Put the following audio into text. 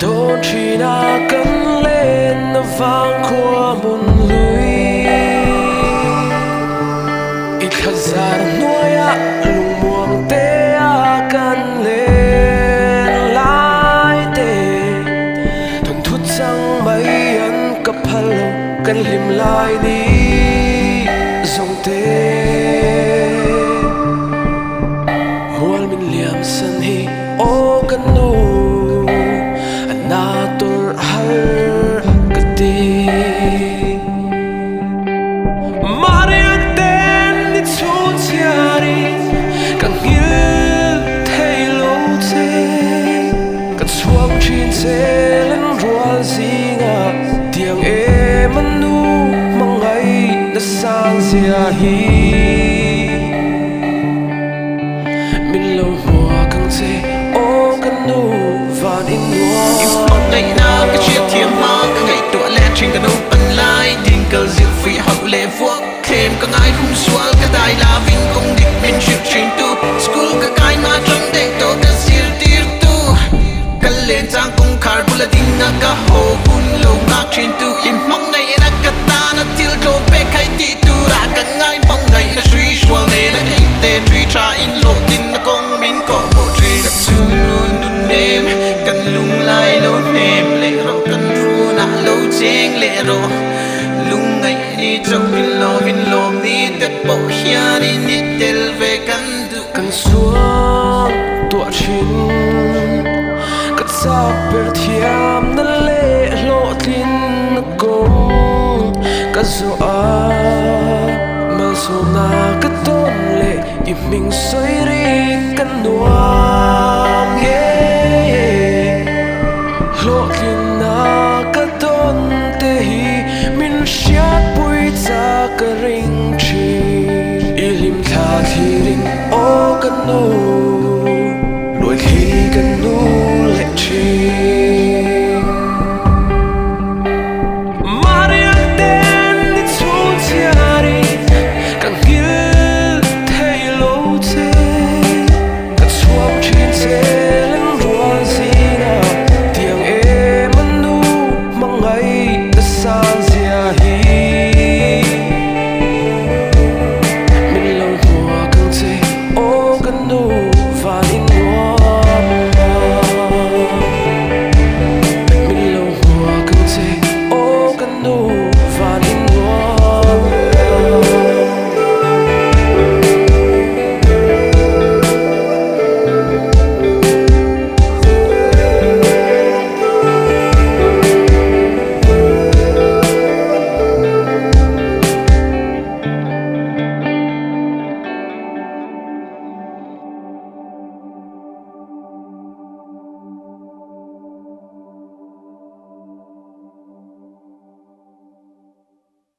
Đôi chỉ đã cất lên nó vang qua buồn lùi ít khát ra nuôi lùng muông té cất lên lái tê thuần thút trăng mấy ăn cặp hello cất lim lại đi dòng tê mual min liam san hi ô cất nô natur har kati mariak ten ni chu chiari kang hil thei lo che kan chuak chin che len rual zinga tiang e manu mangai na sang sia hi min lo mua kang che o kan nu van in ngày nào cái chuyện thiêm mơ ngày tuổi lẽ trên cái nụ bần lai tình cờ diệu phi hậu lệ vuốt thêm các ai không xóa cái tài là vinh công địch bên chuyện trình tu school các ai mà trong đây tôi đã siêu tiệt tu cái lên trang công khai bula là tình ngã cả hồ bun lâu ngạc trên tu im mong ngày đã cả ta nó tiêu trộn bé khai ti tu đã các ai mong ngày nó suy xóa này nó hình tê truy tra in lộ tin nó công minh có bộ truy đã chung luôn đun đêm cần lung lai lâu nêm lệ rô cần ru nạ lâu chênh lệ rô lung ngày đi trong vin lom ni đất bộ hia đi ni tel về căn du kan xuống tua chin cất sao per thiam na lệ lộ tin na công cất zo a mà zo na cất tôn lệ im mình xoay đi căn nuam lộ tin na cất tôn te hi min siat bui cha ka ring chi ilim tha thi ring o kan nu